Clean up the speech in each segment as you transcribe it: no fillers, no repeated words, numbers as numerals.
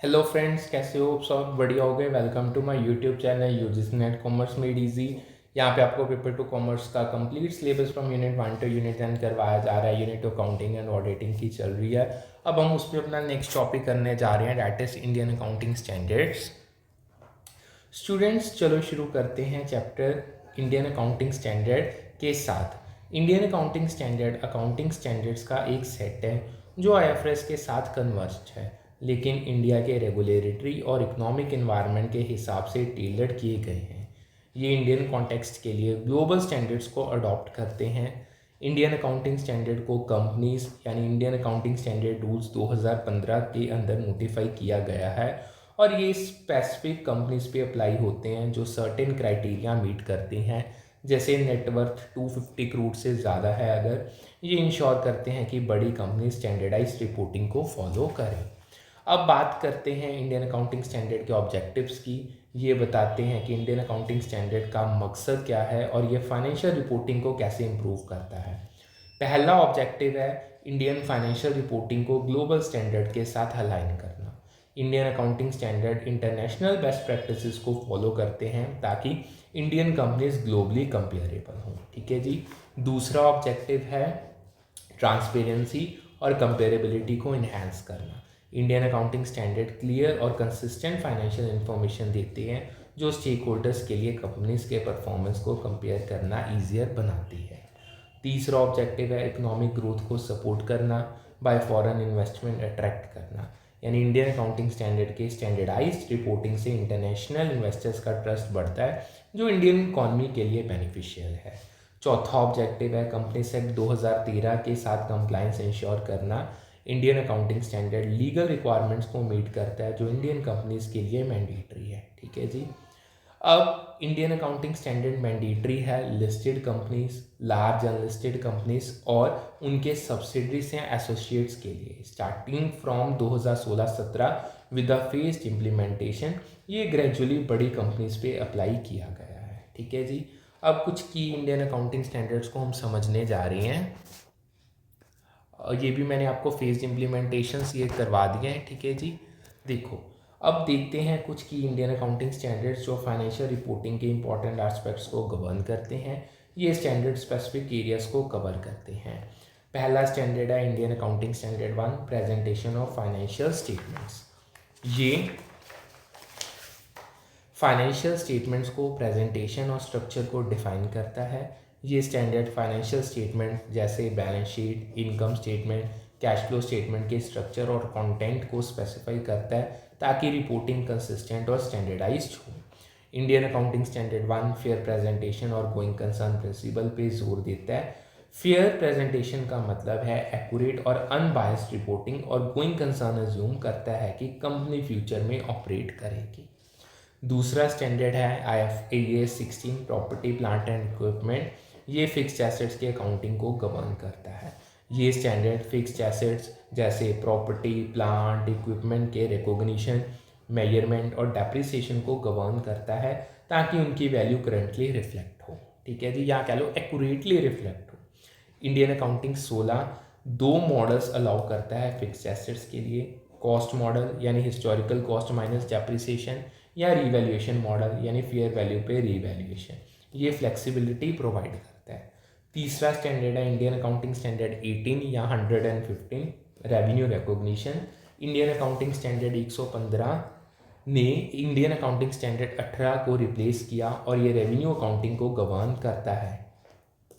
Hello friends, कैसे हो? सब बढ़िया हो गए। Welcome to my YouTube channel UGC NET commerce made easy. यहाँ पे आपको पेपर टू कॉमर्स का complete syllabus from unit 1 two unit 10 करवाया जा रहा है। यूनिट अकाउंटिंग एंड ऑडिटिंग की चल रही है। अब हम उस पर अपना नेक्स्ट टॉपिक करने जा रहे हैं, that is Indian accounting standards. Students, चलो शुरू करते हैं चैप्टर इंडियन अकाउंटिंग स्टैंडर्ड के साथ। Indian accounting standard accounting standards का एक सेट है जो आईएफआरएस के साथ कन्वर्स्ड है, लेकिन इंडिया के रेगुलेटरी और इकोनॉमिक एनवायरनमेंट के हिसाब से टेलर्ड किए गए हैं। ये इंडियन कॉन्टेक्स्ट के लिए ग्लोबल स्टैंडर्ड्स को अडॉप्ट करते हैं। इंडियन अकाउंटिंग स्टैंडर्ड को कंपनीज यानी इंडियन अकाउंटिंग स्टैंडर्ड रूल्स 2015 के अंदर नोटिफाई किया गया है और ये स्पेसिफिक कंपनीज पे अप्लाई होते हैं जो सर्टेन क्राइटेरिया मीट करती हैं, जैसे नेटवर्थ 250 करोड़ से ज़्यादा है अगर। ये इंश्योर करते हैं कि बड़ी कंपनी स्टैंडर्डाइज रिपोर्टिंग को फॉलो करें। अब बात करते हैं इंडियन अकाउंटिंग स्टैंडर्ड के ऑब्जेक्टिव्स की। ये बताते हैं कि इंडियन अकाउंटिंग स्टैंडर्ड का मकसद क्या है और ये फाइनेंशियल रिपोर्टिंग को कैसे इम्प्रूव करता है। पहला ऑब्जेक्टिव है इंडियन फाइनेंशियल रिपोर्टिंग को ग्लोबल स्टैंडर्ड के साथ अलाइन करना। Indian accounting standard international best practices को फॉलो करते हैं ताकि इंडियन कंपनीज ग्लोबली कंपेरेबल हों। ठीक है जी। दूसरा ऑब्जेक्टिव है ट्रांसपेरेंसी और कंपेरेबिलिटी को इन्हेंस करना। इंडियन अकाउंटिंग स्टैंडर्ड क्लियर और कंसिस्टेंट फाइनेंशियल इन्फॉर्मेशन देते हैं जो स्टेक होल्डर्स के लिए कंपनीज के परफॉर्मेंस को कंपेयर करना ईजियर बनाती है। तीसरा ऑब्जेक्टिव है इकोनॉमिक ग्रोथ को सपोर्ट करना बाय फॉरेन इन्वेस्टमेंट अट्रैक्ट करना, यानी इंडियन अकाउंटिंग स्टैंडर्ड के स्टैंडर्डाइज्ड रिपोर्टिंग से इंटरनेशनल इन्वेस्टर्स का ट्रस्ट बढ़ता है जो इंडियन इकॉनमी के लिए बेनिफिशियल है। चौथा ऑब्जेक्टिव है कंपनी एक्ट 2013 के साथ कंप्लायंस इंश्योर करना। Indian accounting standard legal requirements को मीट करता है जो इंडियन कंपनीज के लिए मैंडेटरी है। ठीक है जी। अब इंडियन अकाउंटिंग स्टैंडर्ड मैंडेटरी है listed companies, large unlisted companies और उनके सब्सिडरीज हैं एसोसिएट्स के लिए starting from 2016-17 with the faced implementation. ये ग्रेजुअली बड़ी कंपनीज पे अप्लाई किया गया है। ठीक है जी। अब कुछ की इंडियन अकाउंटिंग स्टैंडर्ड्स को हम समझने जा रहे हैं और ये भी मैंने आपको फेस्ड इम्प्लीमेंटेशंस ये करवा दिए हैं। ठीक है जी। देखो, अब देखते हैं कुछ की इंडियन अकाउंटिंग स्टैंडर्ड्स जो फाइनेंशियल रिपोर्टिंग के इंपॉर्टेंट एस्पेक्ट्स को गवर्न करते हैं। ये स्टैंडर्ड स्पेसिफिक एरियाज को कवर करते हैं। पहला स्टैंडर्ड है Indian accounting standard 1, presentation of financial statements. ये फाइनेंशियल स्टेटमेंट्स को प्रेजेंटेशन और स्ट्रक्चर को डिफाइन करता है। ये स्टैंडर्ड फाइनेंशियल स्टेटमेंट जैसे balance sheet, income statement, cash flow statement के स्ट्रक्चर और कंटेंट को स्पेसिफाई करता है ताकि रिपोर्टिंग कंसिस्टेंट और स्टैंडर्डाइज्ड हो। Indian accounting standard 1 fair presentation और गोइंग कंसर्न प्रिंसिपल पे जोर देता है। फेयर प्रेजेंटेशन का मतलब है एक्यूरेट और अनबायस्ड रिपोर्टिंग और गोइंग कंसर्न अज्यूम करता है कि कंपनी फ्यूचर में ऑपरेट करेगी। दूसरा स्टैंडर्ड है IFAS 16, property plant and equipment. ये फिक्स्ड एसेट्स की अकाउंटिंग को गवर्न करता है। ये स्टैंडर्ड फिक्स्ड एसेट्स जैसे प्रॉपर्टी प्लांट इक्विपमेंट के रिकॉग्निशन, मेजरमेंट और डेप्रिसिएशन को गवर्न करता है ताकि उनकी वैल्यू करंटली रिफ्लेक्ट हो। ठीक है जी, या कह लो एक्यूरेटली रिफ्लेक्ट हो। इंडियन अकाउंटिंग 16 दो मॉडल्स अलाउ करता है फिक्स्ड एसेट्स के लिए। कॉस्ट मॉडल यानी हिस्टोरिकल कॉस्ट माइनस डेप्रिसिएशन, या रिवैल्यूएशन मॉडल यानी फेयर वैल्यू पे रिवैल्यूएशन। ये फ्लेक्सिबिलिटी प्रोवाइड करता है। तीसरा स्टैंडर्ड है इंडियन अकाउंटिंग स्टैंडर्ड 18 या 115, revenue recognition. Indian accounting standard 115 ने इंडियन अकाउंटिंग स्टैंडर्ड 18 को रिप्लेस किया और ये रेवेन्यू अकाउंटिंग को गवर्न करता है।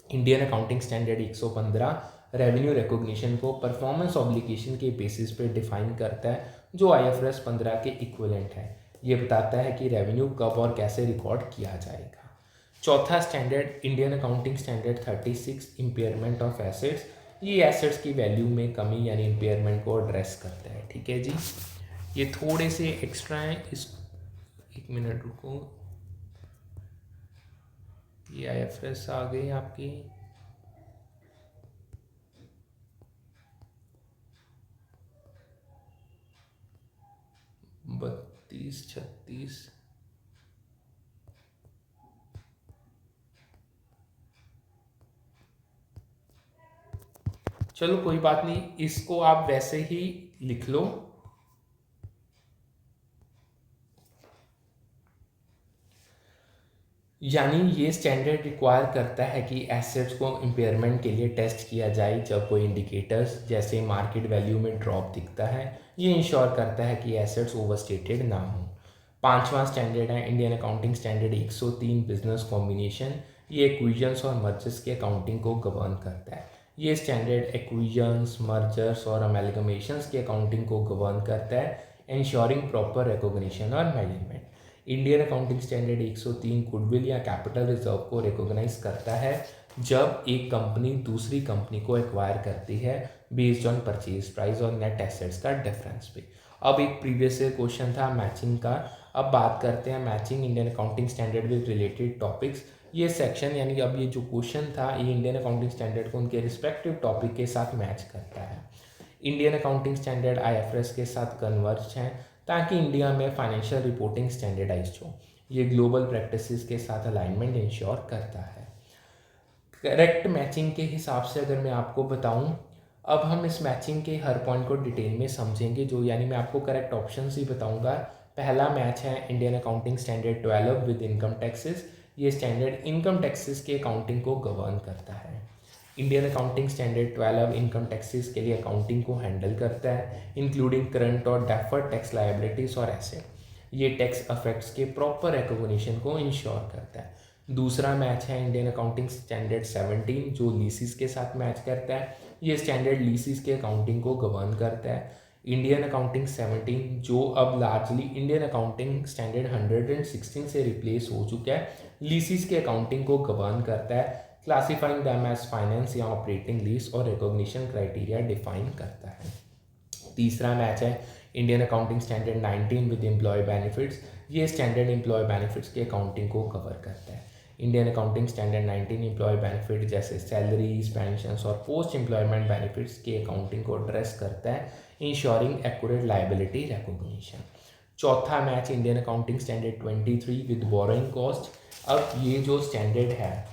Indian accounting standard 115 revenue recognition को परफॉर्मेंस ऑब्लिगेशन के बेसिस पे डिफाइन करता है जो IFRS 15 के इक्विवेलेंट है। ये बताता है कि रेवेन्यू कब और कैसे रिकॉर्ड किया जाएगा। चौथा standard Indian accounting standard 36, impairment of assets. ये एसेट्स की वैल्यू में कमी यानी इम्पेयरमेंट को एड्रेस करता है। ठीक है जी। ये थोड़े से एक्स्ट्रा हैं, इस एक मिनट रुको। ये IFRS आ गई आपकी। 32, 36। चलो कोई बात नहीं, इसको आप वैसे ही लिख लो। यानी ये स्टैंडर्ड रिक्वायर करता है कि एसेट्स को इम्पेयरमेंट के लिए टेस्ट किया जाए जब कोई इंडिकेटर्स जैसे मार्केट वैल्यू में ड्रॉप दिखता है। ये इंश्योर करता है कि एसेट्स ओवरस्टेटेड ना हो। पांचवा स्टैंडर्ड है Indian accounting standard 103 business combination. ये एक्विजन्स और मर्जर्स की अकाउंटिंग को गवर्न करता है। ये स्टैंडर्ड एक्विजन्स, मर्जर्स और अमेलगमेशंस की अकाउंटिंग को गवर्न करता है, इंश्योरिंग प्रॉपर रिकॉग्निशन और measurement. Indian accounting standard 103 goodwill या कैपिटल रिजर्व को रिकॉग्नाइज करता है जब एक कंपनी दूसरी कंपनी को एक्वायर करती है बेस्ड ऑन परचेज प्राइस और नेट एसेट्स का डिफरेंस पे। अब एक प्रीवियस क्वेश्चन था मैचिंग का। अब बात करते हैं matching Indian accounting standard with related topics. ये सेक्शन यानी अब ये जो क्वेश्चन था ये इंडियन अकाउंटिंग स्टैंडर्ड को उनके रिस्पेक्टिव टॉपिक के साथ मैच करता है। इंडियन अकाउंटिंग स्टैंडर्ड आईएफआरएस के साथ कन्वर्ज हैं ताकि इंडिया में फाइनेंशियल रिपोर्टिंग स्टैंडर्डाइज्ड हो। ये ग्लोबल प्रैक्टिसेस के साथ अलाइनमेंट इंश्योर करता है। करेक्ट मैचिंग के हिसाब से अगर मैं आपको बताऊं, अब हम इस मैचिंग के हर पॉइंट को डिटेल में समझेंगे, जो यानी मैं आपको करेक्ट ऑप्शंस ही बताऊंगा। पहला मैच है Indian accounting standard 12 with income taxes. ये स्टैंडर्ड इनकम टैक्सेस की अकाउंटिंग को गवर्न करता है। Indian accounting standard 12 income taxes के लिए अकाउंटिंग को हैंडल करता है, इंक्लूडिंग करंट और डेफर्ड टैक्स लायबिलिटीज और एसेट। ये टैक्स अफेक्ट्स के प्रॉपर रिकॉग्निशन को इंश्योर करता है। दूसरा मैच है इंडियन अकाउंटिंग स्टैंडर्ड 17 जो लीसिस के साथ मैच करता है। ये स्टैंडर्ड लीसिस के अकाउंटिंग को गवर्न करता है। इंडियन अकाउंटिंग 17 जो अब लार्जली इंडियन अकाउंटिंग स्टैंडर्ड 116 से रिप्लेस हो चुका है, लीसिस के अकाउंटिंग को गवर्न करता है, क्लासिफाइंग दैम एज फाइनेंस या ऑपरेटिंग लीज और रिकॉग्निशन क्राइटेरिया डिफाइन करता है। तीसरा मैच है Indian accounting standard 19 with employee benefits. ये स्टैंडर्ड एम्प्लॉय बेनिफिट्स की अकाउंटिंग को कवर करता है। Indian accounting standard 19 employee benefit जैसे सैलरीज, पेंशंस और पोस्ट एम्प्लॉयमेंट बेनिफिट्स की अकाउंटिंग को एड्रेस करता है, इंश्योरिंग एक्यूरेट लायबिलिटी रिकॉग्निशन। चौथा match Indian accounting standard 23 with borrowing cost. अब ये जो स्टैंडर्ड है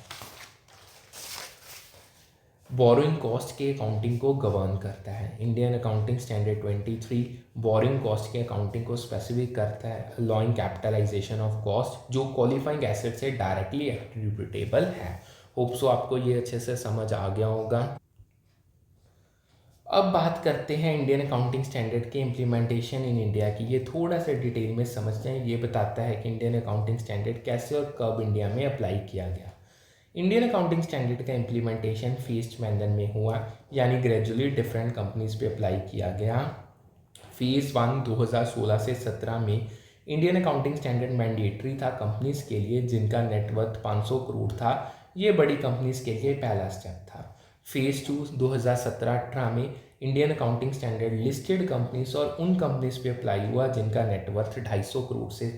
बोरोइंग कॉस्ट के अकाउंटिंग को गवर्न करता है। Indian accounting standard 23 borrowing cost के अकाउंटिंग को स्पेसिफिक करता है, अलाउइंग कैपिटलाइजेशन ऑफ कॉस्ट जो क्वालिफाइंग एसेट से डायरेक्टली एट्रीब्यूटेबल है। होप सो आपको ये अच्छे से समझ आ गया होगा। अब बात करते हैं इंडियन अकाउंटिंग स्टैंडर्ड के इम्प्लीमेंटेशन इन इंडिया की। ये थोड़ा सा डिटेल में समझते हैं। ये बताता है कि इंडियन अकाउंटिंग स्टैंडर्ड कैसे और कब इंडिया में अप्लाई किया गया। इंडियन अकाउंटिंग स्टैंडर्ड का इम्प्लीमेंटेशन फेज्ड मैनर में हुआ, यानी ग्रेजुअली डिफरेंट कंपनीज पे अप्लाई किया गया। फेज़ 1 2016 से 17 में इंडियन अकाउंटिंग स्टैंडर्ड मैंडेटरी था कंपनीज के लिए जिनका नेटवर्थ 500 करोड़ था। ये बड़ी कंपनीज के लिए पहला स्टेप था। फेज़ 2 2017-18 में Indian accounting standard listed companies और उन कंपनीज पे अप्लाई हुआ जिनका नेटवर्थ 250 करोड़ से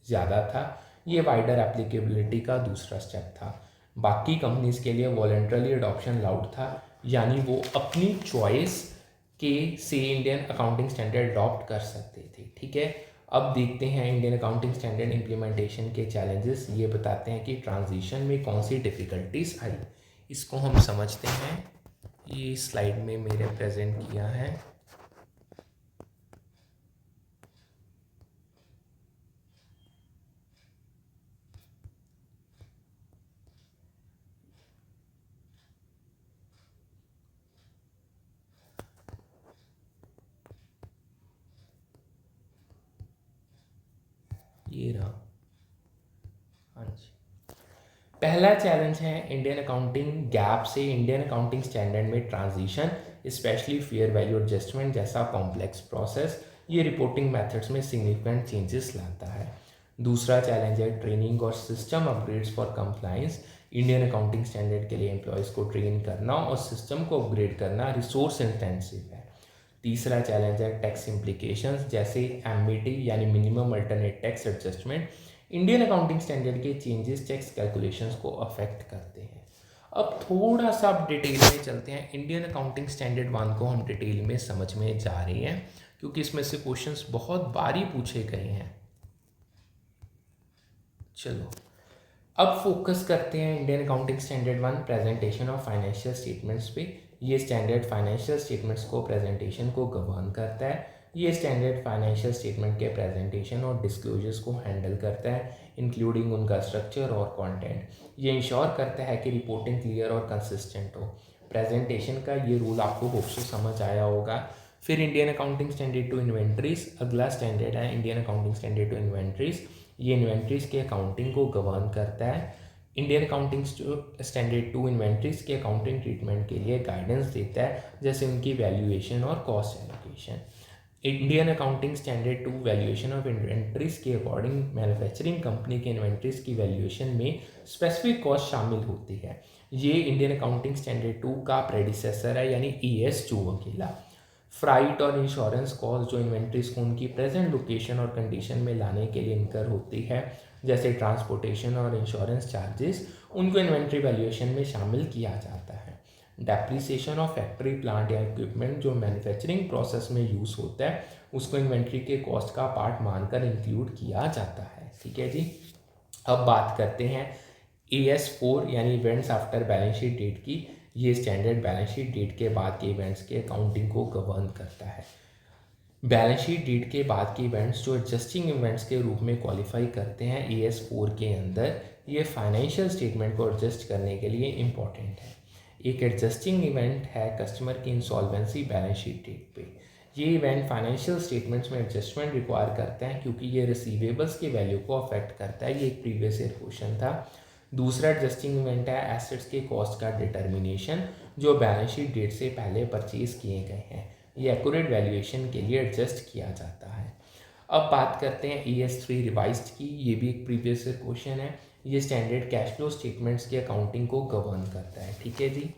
ज़्यादा था। ये वाइडर एप्लीकेबिलिटी का दूसरा स्टेप था। बाकी कंपनीज के लिए वॉलंटरी अडॉप्शन अलाउड था, यानी वो अपनी चॉइस के से इंडियन अकाउंटिंग स्टैंडर्ड अडॉप्ट कर सकते थे। ठीक है, अब देखते हैं इंडियन अकाउंटिंग स्टैंडर्ड इम्प्लीमेंटेशन के चैलेंजेस। ये बताते हैं कि ट्रांजिशन में कौन सी डिफ़िकल्टीज आई, इसको हम समझते हैं। ये स्लाइड में मेरे प्रेजेंट किया है। ये रहा, हाँ जी। पहला चैलेंज है इंडियन अकाउंटिंग गैप से इंडियन अकाउंटिंग स्टैंडर्ड में transition, specially fair value adjustment जैसा कॉम्प्लेक्स प्रोसेस। ये रिपोर्टिंग मेथड्स में सिग्निफिकेंट चेंजेस लाता है। दूसरा चैलेंज है ट्रेनिंग और system upgrades for compliance. Indian accounting standard के लिए एम्प्लॉयज़ को ट्रेन करना और सिस्टम को अपग्रेड करना रिसोर्स इंटेंसिव है। तीसरा चैलेंज है टैक्स इम्प्लीकेशंस जैसे एमईटी यानी minimum alternate tax adjustment. Indian accounting standard के चेंजेस टैक्स कैलकुलेशंस को अफेक्ट करते हैं। अब थोड़ा सा आप डिटेल में चलते हैं। इंडियन अकाउंटिंग स्टैंडर्ड 1 को हम डिटेल में समझ में जा रहे हैं क्योंकि इसमें से क्वेश्चंस बहुत बारी पूछे गए हैं। चलो अब फोकस करते हैं Indian accounting standard 1 presentation of financial statements पे। ये स्टैंडर्ड फाइनेंशियल स्टेटमेंट्स को प्रेजेंटेशन को गवर्न करता है। ये स्टैंडर्ड फाइनेंशियल स्टेटमेंट के प्रेजेंटेशन और डिस्क्लोजर्स को हैंडल करता है, इंक्लूडिंग उनका स्ट्रक्चर और कंटेंट। ये इंश्योर करता है कि रिपोर्टिंग क्लियर और कंसिस्टेंट हो। प्रेजेंटेशन का ये रूल आपको होप से समझ आया होगा। फिर Indian accounting standard two inventories, अगला स्टैंडर्ड है Indian accounting standard two inventories. ये इन्वेंट्रीज के अकाउंटिंग को गवर्न करता है। Indian accounting standard two inventories के अकाउंटिंग ट्रीटमेंट के लिए गाइडेंस देता है, जैसे उनकी वैल्यूएशन और cost allocation. Indian accounting standard two valuation of inventories के अकॉर्डिंग मैन्युफैक्चरिंग कंपनी के इन्वेंट्रीज की वैल्यूएशन में स्पेसिफिक कॉस्ट शामिल होती है। ये इंडियन अकाउंटिंग स्टैंडर्ड 2 का प्रेडिसेसर है, यानी ES2 अकेला। फ्राइट और इंश्योरेंस कॉस्ट जो इन्वेंट्रीज को उनकी प्रेजेंट लोकेशन और कंडीशन में लाने के लिए इनकर होती है, जैसे ट्रांसपोर्टेशन और इंश्योरेंस चार्जेस, उनको इन्वेंट्री वैल्यूएशन में शामिल किया जाता है। डेप्रिसिएशन ऑफ फैक्ट्री प्लांट या इक्विपमेंट जो मैन्युफैक्चरिंग प्रोसेस में यूज़ होता है, उसको इन्वेंट्री के कॉस्ट का पार्ट मानकर इंक्लूड किया जाता है। ठीक है जी। अब बात करते हैं AS4 यानी events after balance sheet date की। ये स्टैंडर्ड बैलेंस शीट डेट के बाद के इवेंट्स के अकाउंटिंग को गवर्न करता है। बैलेंस शीट डेट के बाद के इवेंट्स जो एडजस्टिंग इवेंट्स के रूप में क्वालिफाई करते हैं AS4 के अंदर, ये फाइनेंशियल स्टेटमेंट को एडजस्ट करने के लिए इम्पॉर्टेंट है। एक एडजस्टिंग इवेंट है कस्टमर की इंसॉल्वेंसी बैलेंस शीट डेट पे। ये इवेंट फाइनेंशियल स्टेटमेंट्स में एडजस्टमेंट रिक्वायर करता है, क्योंकि ये रिसीवेबल्स की वैल्यू को अफेक्ट करता है। ये एक प्रीवियस ईयर क्वेश्चन था। दूसरा एडजस्टिंग इवेंट है एसेट्स के कॉस्ट का डिटर्मिनेशन, जो बैलेंस शीट डेट से पहले परचेज किए गए हैं। ये एक्यूरेट वैल्यूएशन के लिए एडजस्ट किया जाता है। अब बात करते हैं ES3 रिवाइज्ड की। ये भी एक प्रीवियस ईयर क्वेश्चन है। ये स्टैंडर्ड कैश फ्लो स्टेटमेंट्स की अकाउंटिंग को गवर्न करता है। ठीक है जी,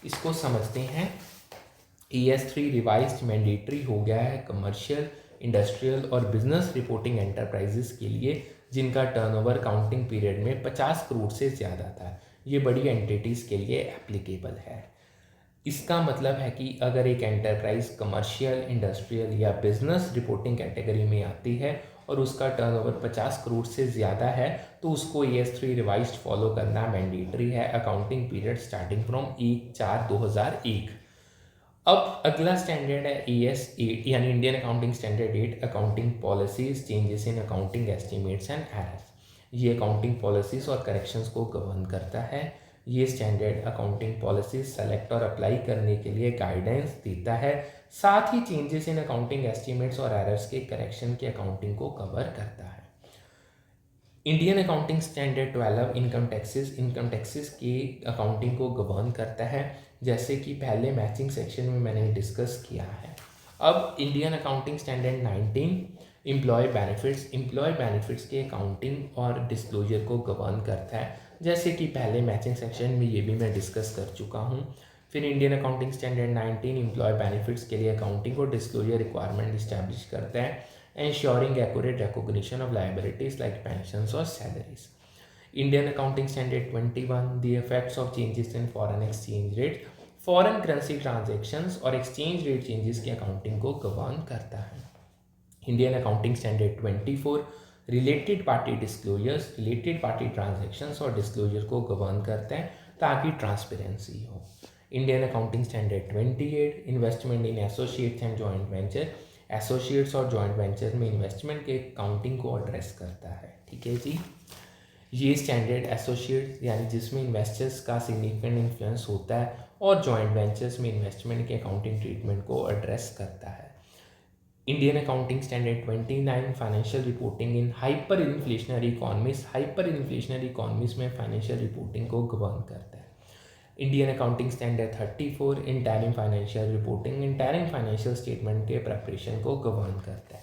इसको समझते हैं। ES3 रिवाइज्ड मैंडेटरी हो गया है कमर्शियल, इंडस्ट्रियल और बिजनेस रिपोर्टिंग एंटरप्राइजेस के लिए जिनका टर्नओवर काउंटिंग पीरियड में 50 करोड़ से ज़्यादा था। ये बड़ी एंटिटीज़ के लिए एप्लीकेबल है। इसका मतलब है कि अगर एक एंटरप्राइज कमर्शियल, इंडस्ट्रियल या बिजनेस रिपोर्टिंग कैटेगरी में आती है और उसका टर्नओवर 50 करोड़ से ज़्यादा है, तो उसको ES3 रिवाइज्ड फॉलो करना मैंडेटरी है अकाउंटिंग पीरियड स्टार्टिंग फ्रॉम 1/4/2001। अब अगला स्टैंडर्ड है ES8 यानी Indian accounting standard 8, accounting policies, changes in accounting estimates and errors. ये अकाउंटिंग पॉलिसीज और करेक्शंस को गवर्न करता है। ये स्टैंडर्ड अकाउंटिंग पॉलिसीज सेलेक्ट और अप्लाई करने के लिए गाइडेंस देता है, साथ ही चेंजेस इन अकाउंटिंग एस्टिमेट्स और एरर्स के करेक्शन की अकाउंटिंग को कवर करता है। Indian accounting standard 12 income taxes की अकाउंटिंग को गवर्न करता है, जैसे कि पहले मैचिंग सेक्शन में मैंने डिस्कस किया है। अब Indian accounting standard 19 employee benefits के अकाउंटिंग और डिस्क्लोजर को गवर्न करता है, जैसे कि पहले मैचिंग सेक्शन में ये भी मैं डिस्कस कर चुका हूँ। फिर Indian accounting standard 19 employee benefits के लिए अकाउंटिंग और डिस्क्लोजर रिक्वायरमेंट इस्टेब्लिश करता है, ensuring accurate recognition of liabilities like pensions or salaries. Indian Accounting Standard 21, the effects of changes in foreign exchange rate, foreign currency transactions और exchange rate changes की accounting को govern करता है। Indian accounting standard 24, related party disclosures, related party transactions और disclosure को govern करते हैं ताकि ट्रांसपेरेंसी हो। Indian accounting standard 28, investment in associates and joint venture, associates और जॉइंट वेंचर में इन्वेस्टमेंट के काउंटिंग को एड्रेस करता है। ठीक है जी। ये स्टैंडर्ड एसोसिएट्स यानी जिसमें इन्वेस्टर्स का सिग्निफिकेंट इन्फ्लुएंस होता है और जॉइंट वेंचर्स में इन्वेस्टमेंट के अकाउंटिंग ट्रीटमेंट को एड्रेस करता है। Indian accounting standard 29, financial reporting in hyperinflationary economies में फाइनेंशियल रिपोर्टिंग को गवर्न करता है। Indian accounting standard 34, interim financial reporting, interim financial statement के प्रेपरेशन को गवर्न करता है।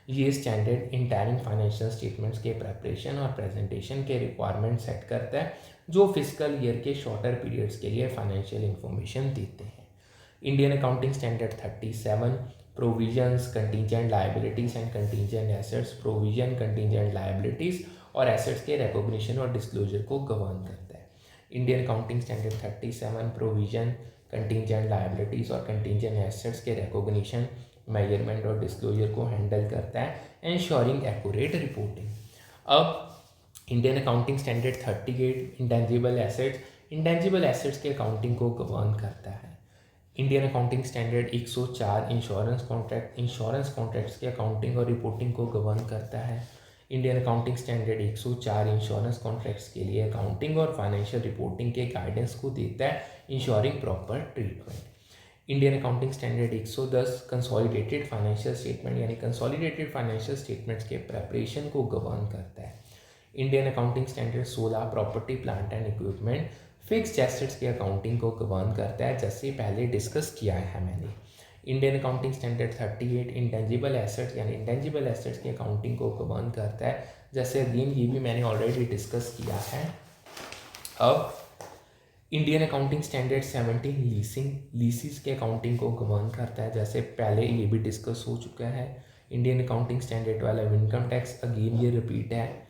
ये स्टैंडर्ड इंटरिम फाइनेंशियल स्टेटमेंट्स के प्रेपरेशन और प्रेजेंटेशन के रिक्वायरमेंट सेट करता है, जो फिजिकल ईयर के शॉर्टर पीरियड्स के लिए फाइनेंशियल इंफॉर्मेशन देते हैं। Indian accounting standard 37, provisions, contingent liabilities and contingent assets, provision, contingent liabilities और एसेट्स के रिकॉग्निशन और डिस्क्लोजर को गवर्न करता है। Indian accounting standard 37 provision, contingent liabilities और कंटीजेंट एसेट्स के रिकॉग्निशन, मेजरमेंट और डिस्क्लोजर को हैंडल करता है, एंश्योरिंग एक्यूरेट रिपोर्टिंग। अब Indian accounting standard 38, intangible assets के अकाउंटिंग को गवर्न करता है। Indian accounting standard 104 insurance contracts की अकाउंटिंग और रिपोर्टिंग को गवर्न करता है। Indian accounting standard 104 insurance contracts के लिए अकाउंटिंग और फाइनेंशियल रिपोर्टिंग के गाइडेंस को देता है, ensuring proper treatment. Indian accounting standard 110 consolidated financial statement यानी कंसोलिडेटेड फाइनेंशियल स्टेटमेंट्स के प्रेपरेशन को गवर्न करता है। Indian accounting standard 16 property plant and equipment fixed assets की अकाउंटिंग को गवर्न करता है, जैसे पहले डिस्कस किया है मैंने। Indian accounting standard 38 intangible assets यानी इंटेंजिबल एसेट्स की अकाउंटिंग को गवर्न करता है, जैसे अगेन ये भी मैंने ऑलरेडी डिस्कस किया है। अब इंडियन अकाउंटिंग स्टैंडर्ड 17 लीसीज के अकाउंटिंग को गवर्न करता है, जैसे पहले ये भी डिस्कस हो चुका है। Indian accounting standard 12 income tax, again ये रिपीट है,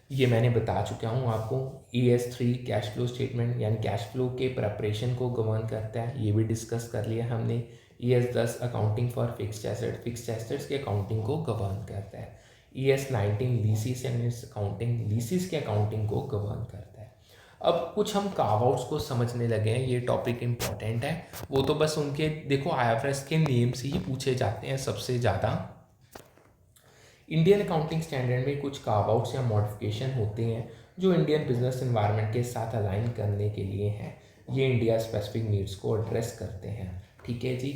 ये मैंने बता चुका हूँ आपको। ES3 कैश फ्लो स्टेटमेंट यानी कैश फ्लो के प्रेपरेशन को गवर्न करता है, ये भी डिस्कस कर लिया हमने। ES10 accounting for fixed assets के अकाउंटिंग को गवर्न करता है। ES19 लीसीस एंड अकाउंटिंग लीसीस के अकाउंटिंग को गवर्न करता है। अब कुछ हम कार्व आउट्स को समझने लगे हैं, ये टॉपिक इंपॉर्टेंट है। वो तो बस उनके देखो IFRS के नेम से ही पूछे जाते हैं सबसे ज़्यादा। इंडियन अकाउंटिंग स्टैंडर्ड में कुछ कार्व आउट्स या मॉडिफिकेशन होते हैं जो इंडियन बिजनेस एनवायरनमेंट के साथ अलाइन करने के लिए हैं। ये इंडिया स्पेसिफिक नीड्स को एड्रेस करते हैं, ठीक है जी।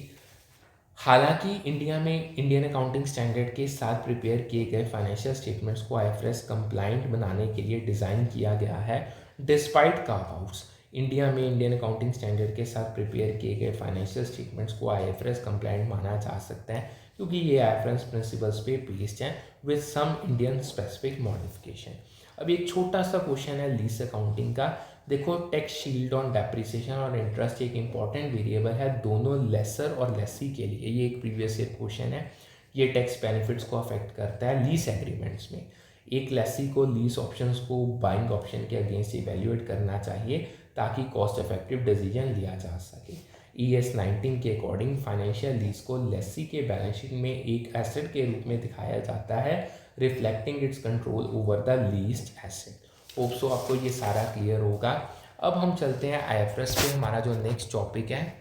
हालांकि इंडिया में इंडियन अकाउंटिंग स्टैंडर्ड के साथ प्रिपेयर किए गए फाइनेंशियल स्टेटमेंट्स को IFRS कंप्लाइंट बनाने के लिए डिज़ाइन किया गया है। डिस्पाइट कार्व आउट्स, इंडिया में इंडियन अकाउंटिंग स्टैंडर्ड के साथ प्रिपेयर किए गए फाइनेंशियल स्टेटमेंट्स को IFRS कंप्लाइंट माना जा सकता है, क्योंकि ये IFRS प्रिंसिपल्स पे बेस्ड हैं with some Indian specific modification. अब एक छोटा सा क्वेश्चन है लीज अकाउंटिंग का। देखो, टैक्स शील्ड ऑन डेप्रिसिएशन और इंटरेस्ट एक इंपॉर्टेंट वेरिएबल है दोनों लेसर और लेसी के लिए। ये एक प्रीवियस ईयर क्वेश्चन है। ये टैक्स बेनिफिट्स को अफेक्ट करता है लीज एग्रीमेंट्स में। एक लेसी को लीज ऑप्शंस को बाइंग ऑप्शन के अगेंस्ट इवेल्युएट करना चाहिए ताकि कॉस्ट इफेक्टिव डिसीजन लिया जा सके। ES19 के अकॉर्डिंग फाइनेंशियल लीज को लेसी के बैलेंस शीट में एक एसेट के रूप में दिखाया जाता है, reflecting it's control over the leased asset. Hope so आपको ये सारा क्लियर होगा। अब हम चलते हैं IFRS पे, हमारा जो नेक्स्ट टॉपिक है।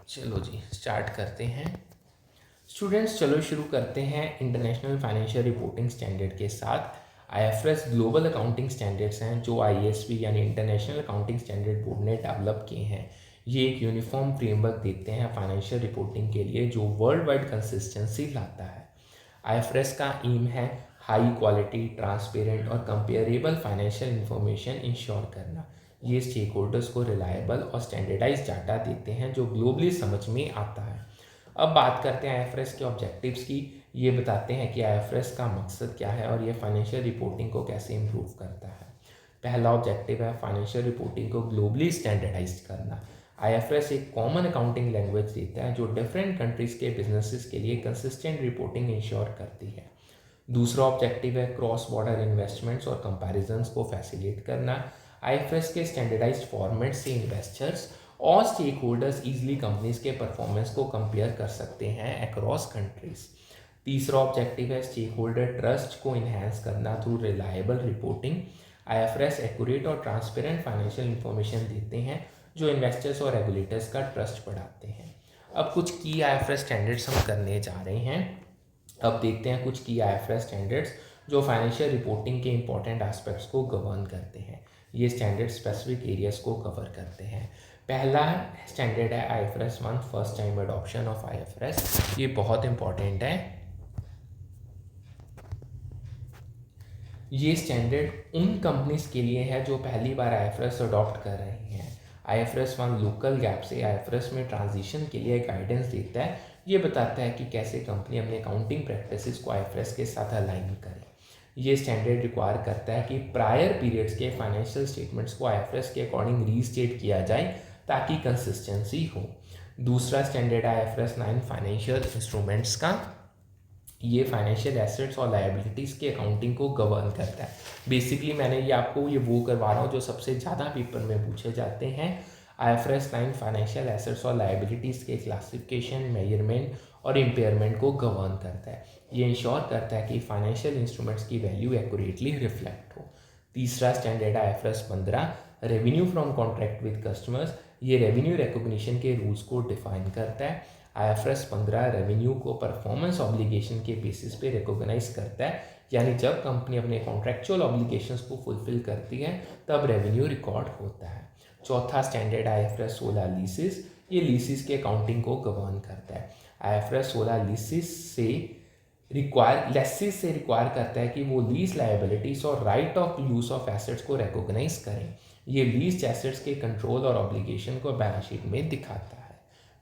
चलो जी स्टार्ट करते हैं स्टूडेंट्स। चलो शुरू करते हैं इंटरनेशनल फाइनेंशियल रिपोर्टिंग स्टैंडर्ड के साथ। IFRS ग्लोबल अकाउंटिंग स्टैंडर्ड्स हैं जो IASB यानी इंटरनेशनल अकाउंटिंग स्टैंडर्ड बोर्ड ने डेवलप किए हैं। ये एक यूनिफॉर्म फ्रेमवर्क देते हैं फाइनेंशियल रिपोर्टिंग के लिए जो वर्ल्ड वाइड कंसिस्टेंसी लाता है। IFRS का एम है हाई क्वालिटी, ट्रांसपेरेंट और कंपेरेबल फाइनेंशियल इंफॉर्मेशन इंश्योर करना। ये स्टेक होल्डर्स को रिलायबल और स्टैंडर्डाइज डाटा देते हैं जो ग्लोबली समझ में आता है। अब बात करते हैं IFRS के ऑब्जेक्टिव्स की। ये बताते हैं कि IFRS का मकसद क्या है और ये फाइनेंशियल रिपोर्टिंग को कैसे इम्प्रूव करता है। पहला ऑब्जेक्टिव है फाइनेंशियल रिपोर्टिंग को ग्लोबली स्टैंडर्डाइज करना। IFRS एक कॉमन अकाउंटिंग लैंग्वेज देता है जो डिफरेंट कंट्रीज़ के बिजनेसेस के लिए कंसिस्टेंट रिपोर्टिंग इंश्योर करती है। दूसरा ऑब्जेक्टिव है क्रॉस बॉर्डर इन्वेस्टमेंट्स और कंपैरिजंस को फैसिलिटेट करना। IFRS के स्टैंडर्डाइज्ड फॉर्मेट से इन्वेस्टर्स और स्टेक होल्डर्स ईजिली कंपनीज के परफॉर्मेंस को कंपेयर कर सकते हैं अक्रॉस कंट्रीज। तीसरा ऑब्जेक्टिव है स्टेक होल्डर ट्रस्ट को इन्हेंस करना through reliable reporting. IFRS accurate और ट्रांसपेरेंट फाइनेंशियल इंफॉर्मेशन देते हैं जो इन्वेस्टर्स और रेगुलेटर्स का ट्रस्ट बढ़ाते हैं। अब कुछ की IFRS स्टैंडर्ड्स हम करने जा रहे हैं। अब देखते हैं कुछ की IFRS स्टैंडर्ड्स जो फाइनेंशियल रिपोर्टिंग के इंपॉर्टेंट एस्पेक्ट्स को गवर्न करते हैं। ये स्टैंडर्ड स्पेसिफिक एरियाज को कवर करते हैं। पहला स्टैंडर्ड है IFRS 1 first time adoption of IFRS। ये बहुत इंपॉर्टेंट है। ये स्टैंडर्ड उन कंपनीज के लिए है जो पहली बार IFRS अडॉप्ट कर रही हैं। IFRS 1 लोकल गैप से IFRS में ट्रांजिशन के लिए गाइडेंस देता है। ये बताता है कि कैसे कंपनी अपने अकाउंटिंग प्रैक्टिसेस को IFRS के साथ अलाइन करे। ये स्टैंडर्ड रिक्वायर करता है कि प्रायर पीरियड्स के फाइनेंशियल स्टेटमेंट्स को IFRS के अकॉर्डिंग रीस्टेट किया जाए ताकि कंसिस्टेंसी हो। दूसरा स्टैंडर्ड है IFRS 9 फाइनेंशियल इंस्ट्रूमेंट्स का। ये फाइनेंशियल एसेट्स और लायबिलिटीज़ के अकाउंटिंग को गवर्न करता है। बेसिकली मैंने ये आपको ये वो करवा रहा हूँ जो सबसे ज़्यादा पेपर में पूछे जाते हैं। IFRS 9 फाइनेंशियल एसेट्स और लायबिलिटीज़ के क्लासिफिकेशन, मेजरमेंट और इम्पेयरमेंट को गवर्न करता है। ये इंश्योर करता है कि फाइनेंशियल इंस्ट्रूमेंट्स की वैल्यू एक्यूरेटली रिफ्लेक्ट हो। तीसरा स्टैंडर्ड है IFRS 15, revenue from contract with customers. ये रेवेन्यू रिकॉग्निशन के रूल्स को डिफाइन करता है। IFRS 15 रेवेन्यू को परफॉर्मेंस ऑब्लिगेशन के बेसिस पे रिकॉग्नाइज करता है, यानी जब कंपनी अपने कॉन्ट्रैक्चुअल ऑब्लिगेशंस को फुलफिल करती है तब रेवेन्यू रिकॉर्ड होता है। चौथा स्टैंडर्ड IFRS 16 लीसेस। ये लीसेस के अकाउंटिंग को गवर्न करता है। IFRS 16 लीसेस से रिक्वायर करता है कि वो लीज लायबिलिटीज और right of use of assets को रिकॉग्नाइज करें। ये लीज एसेट्स के कंट्रोल और ऑब्लिगेशन को बैलेंस शीट में दिखाता है।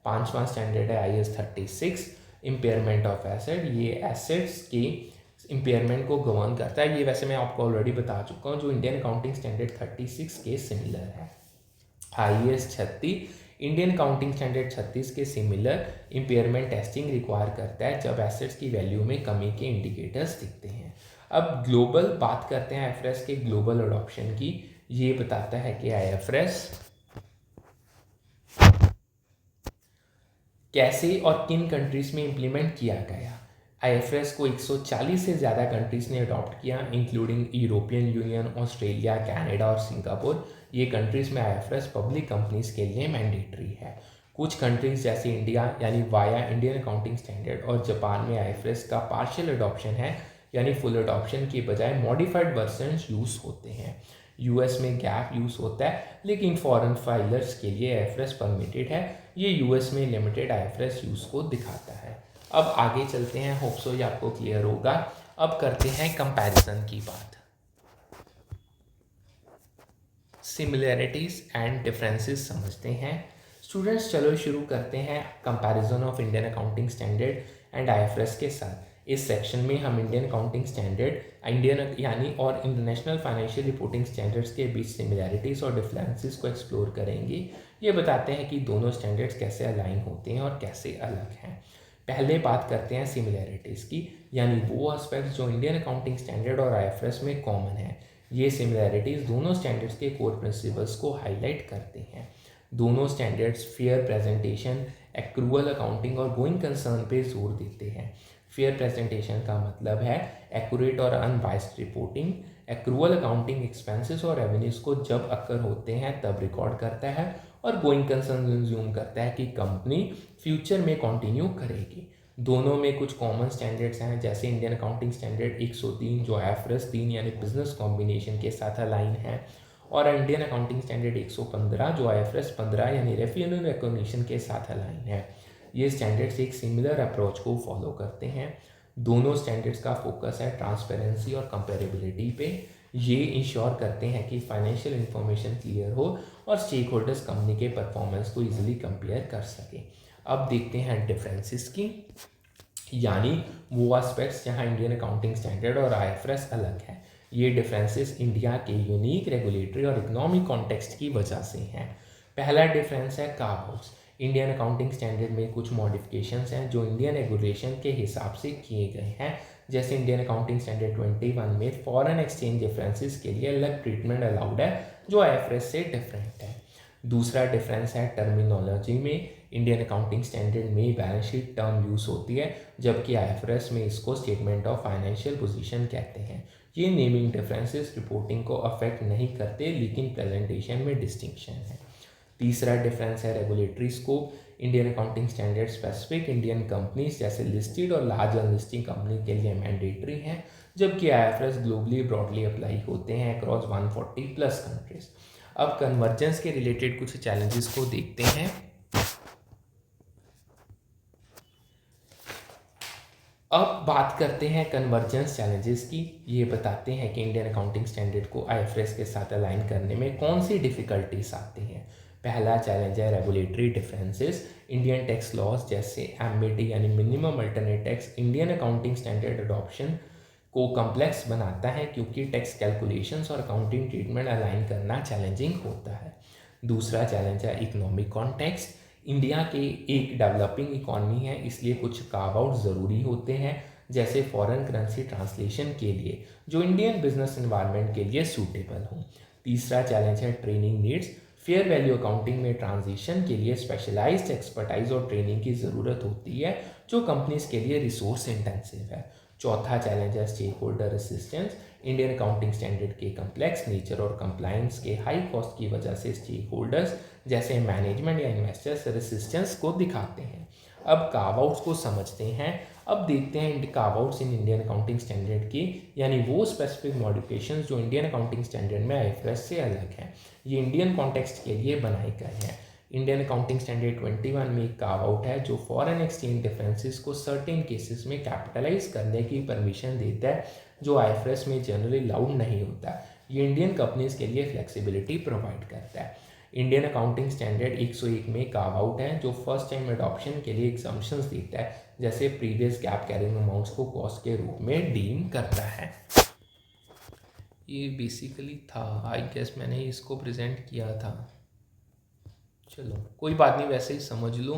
पांचवा स्टैंडर्ड है IAS 36, इम्पेयरमेंट ऑफ एसेट। ये एसेट्स के इम्पेयरमेंट को गवर्न करता है। ये वैसे मैं आपको ऑलरेडी बता चुका हूँ, जो इंडियन अकाउंटिंग स्टैंडर्ड 36 के सिमिलर है। IAS 36 इंडियन अकाउंटिंग स्टैंडर्ड 36 के सिमिलर इम्पेयरमेंट टेस्टिंग रिक्वायर करता है जब एसेट्स की वैल्यू में कमी के इंडिकेटर्स दिखते हैं। अब ग्लोबल बात करते हैं IFRS के ग्लोबल अडॉप्शन की। ये बताता है कि IFRS कैसे और किन कंट्रीज में इम्प्लीमेंट किया गया। IFRS को 140 से ज़्यादा कंट्रीज़ ने अडॉप्ट किया, including European union, Australia, Canada और सिंगापुर। ये कंट्रीज़ में IFRS पब्लिक कंपनीज के लिए मैंडेटरी है। कुछ कंट्रीज़ जैसे इंडिया यानी वाया इंडियन अकाउंटिंग स्टैंडर्ड और जापान में IFRS का पार्शियल अडॉप्शन है, यानी फुल अडॉप्शन के बजाय मॉडिफाइड वर्जन्स यूज़ होते हैं। US में गैप यूज़ होता है, लेकिन फॉरेन फाइलर्स के लिए IFRS परमिटेड है। ये US में लिमिटेड IFRS यूज़ को दिखाता है। अब आगे चलते हैं, होप सो ये आपको क्लियर होगा। अब करते हैं कंपैरिजन की बात। सिमिलैरिटीज एंड डिफरेंसेस समझते हैं। स्टूडेंट्स चलो शुरू करते हैं comparison of Indian accounting standard and IFRS के साथ। इस सेक्शन में हम इंडियन अकाउंटिंग स्टैंडर्ड इंडियन यानी और इंटरनेशनल फाइनेंशियल रिपोर्टिंग स्टैंडर्ड्स के बीच सिमिलैरिटीज़ और डिफरेंसेस को एक्सप्लोर करेंगे। ये बताते हैं कि दोनों स्टैंडर्ड्स कैसे अलाइन होते हैं और कैसे अलग हैं। पहले बात करते हैं सिमिलैरिटीज़ की, यानी वो एस्पेक्ट्स जो इंडियन अकाउंटिंग स्टैंडर्ड और IFRS में कॉमन है। ये सिमिलैरिटीज़ दोनों स्टैंडर्ड्स के कोर प्रिंसिपल्स को हाईलाइट करते हैं। दोनों standards fair presentation, accrual accounting और गोइंग कंसर्न पे जोर देते हैं। फेयर प्रेजेंटेशन का मतलब है एक्यूरेट और unbiased reporting. Accrual accounting expenses और रेवेन्यूज को जब अक्कर होते हैं तब रिकॉर्ड करता है, और गोइंग कंसर्न कंज्यूम करता है कि कंपनी फ्यूचर में कंटिन्यू करेगी। दोनों में कुछ कॉमन स्टैंडर्ड्स हैं, जैसे इंडियन अकाउंटिंग स्टैंडर्ड 103 जो IFRS 3 यानी बिजनेस कॉम्बिनेशन के साथ अलाइन है, और इंडियन अकाउंटिंग स्टैंडर्ड 115 जो IFRS 15 यानी रेवेन्यू रिकॉग्निशन के साथ अलाइन है। ये स्टैंडर्ड्स एक सिमिलर अप्रोच को फॉलो करते हैं। दोनों स्टैंडर्ड्स का फोकस है ट्रांसपेरेंसी और कंपेरेबिलिटी पे। ये इंश्योर करते हैं कि फाइनेंशियल इंफॉर्मेशन क्लियर हो और स्टेक होल्डर्स कंपनी के परफॉर्मेंस को इजीली कंपेयर कर सकें। अब देखते हैं डिफरेंसेस की, यानी वो एस्पेक्ट्स जहाँ इंडियन अकाउंटिंग स्टैंडर्ड और IFRS अलग है। ये डिफरेंसेस इंडिया के यूनिक रेगुलेटरी और इकोनॉमिक कॉन्टेक्स्ट की वजह से हैं। पहला डिफरेंस है curve outs. Indian accounting standard में कुछ मॉडिफिकेशंस हैं जो इंडियन रेगुलेशन के हिसाब से किए गए हैं। जैसे इंडियन अकाउंटिंग स्टैंडर्ड 21 में फॉरेन एक्सचेंज डिफरेंसेस के लिए अलग ट्रीटमेंट अलाउड है, जो IFRS से डिफरेंट है। दूसरा डिफरेंस है टर्मिनोलॉजी में। इंडियन अकाउंटिंग स्टैंडर्ड में बैलेंस शीट टर्म यूज़ होती है, जबकि IFRS में इसको स्टेटमेंट ऑफ फाइनेंशियल पोजीशन कहते हैं। ये नेमिंग डिफरेंसेस रिपोर्टिंग को अफेक्ट नहीं करते, लेकिन प्रेजेंटेशन में डिस्टिंक्शन है। तीसरा डिफरेंस है regulatory scope. Indian accounting standard specific Indian companies जैसे लिस्टेड और लार्ज अनलिस्टेड कंपनी के लिए मैंडेटरी हैं, जबकि IFRS ग्लोबली ब्रॉडली अप्लाई होते हैं अक्रॉस 140 प्लस कंट्रीज। अब कन्वर्जेंस के रिलेटेड कुछ चैलेंजेस को देखते हैं। अब बात करते हैं कन्वर्जेंस चैलेंजेस की। ये बताते हैं कि इंडियन अकाउंटिंग स्टैंडर्ड को IFRS के साथ अलाइन करने में कौन सी डिफ़िकल्टीज आती हैं। पहला चैलेंज है regulatory differences. Indian tax laws जैसे MAT यानी minimum alternate tax Indian accounting standard adoption को कम्प्लेक्स बनाता है, क्योंकि टैक्स कैलकुलेशंस और अकाउंटिंग ट्रीटमेंट अलाइन करना चैलेंजिंग होता है। दूसरा चैलेंज है इकोनॉमिक कॉन्टेक्स्ट। इंडिया के एक डेवलपिंग इकॉनमी है, इसलिए कुछ कार्व आउट ज़रूरी होते हैं, जैसे फॉरेन करेंसी ट्रांसलेशन के लिए, जो इंडियन बिजनेस एनवायरनमेंट के लिए सूटेबल हो। तीसरा चैलेंज है training needs. Fair value accounting में ट्रांजिशन के लिए स्पेशलाइज्ड एक्सपर्टाइज और ट्रेनिंग की ज़रूरत होती है, जो कंपनीज के लिए रिसोर्स इंटेंसिव है। चौथा चैलेंज है stakeholder resistance. Indian accounting standard के कम्प्लेक्स नेचर और कंप्लायंस के हाई कॉस्ट की वजह से स्टेक होल्डर्स जैसे मैनेजमेंट या इन्वेस्टर्स रेसिस्टेंस को दिखाते हैं। अब कार्व आउट्स को समझते हैं। अब देखते हैं curve outs in Indian accounting standard की, यानी वो स्पेसिफिक मॉडिफिकेशंस जो इंडियन अकाउंटिंग स्टैंडर्ड में आईएफआरएस से अलग हैं। ये इंडियन कॉन्टेक्स्ट के लिए बनाए गए हैं। इंडियन अकाउंटिंग स्टैंडर्ड 21 में एक कार्व आउट है जो फॉरेन एक्सचेंज डिफरेंसेस को सर्टेन केसेस में कैपिटलाइज करने की परमिशन देता है, जो आईएफआरएस में जनरली अलाउड नहीं होता। ये इंडियन कंपनीज के लिए फ्लेक्सिबिलिटी प्रोवाइड करता है। इंडियन अकाउंटिंग स्टैंडर्ड 101 में कार्व आउट है जो फर्स्ट टाइम एडॉप्शन के लिए एग्जम्पशंस देता है, जैसे प्रीवियस गैप कैरिंग अमाउंट्स को कॉस्ट के रूप में डीम करता है। ये बेसिकली था, आई गेस मैंने इसको प्रेजेंट किया था। चलो कोई बात नहीं, वैसे ही समझ लो।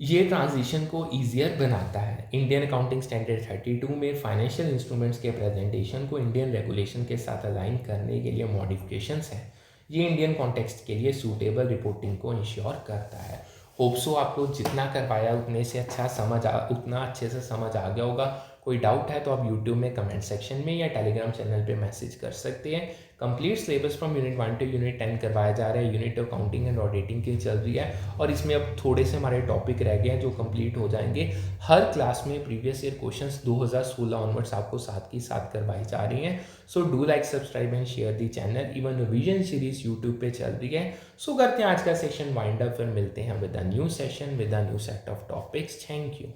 ये ट्रांजिशन को ईजियर बनाता है। इंडियन अकाउंटिंग स्टैंडर्ड 32 में फाइनेंशियल इंस्ट्रूमेंट्स के प्रेजेंटेशन को इंडियन रेगुलेशन के साथ अलाइन करने के लिए मॉडिफिकेशंस हैं। ये इंडियन कॉन्टेक्स्ट के लिए सूटेबल रिपोर्टिंग को इंश्योर करता है। होप सो आपको जितना करवाया उतने से उतना अच्छे से समझ आ गया होगा। कोई डाउट है तो आप यूट्यूब में कमेंट सेक्शन में या टेलीग्राम चैनल पे मैसेज कर सकते हैं। Complete syllabus from unit 1 two unit 10 करवाया जा रहा है। Unit of counting and auditing की चल रही है और इसमें अब थोड़े से हमारे टॉपिक रह गए हैं जो कंप्लीट हो जाएंगे। हर क्लास में प्रीवियस ईयर क्वेश्चंस 2016 ऑनवर्ड्स आपको साथ की साथ करवाई जा रही हैं। So do like, subscribe and share the channel. Even revision series YouTube पे चल रही है। सो करते हैं आज का सेशन वाइंड अप, फिर मिलते हैं with a new session with a new set of topics. Thank you.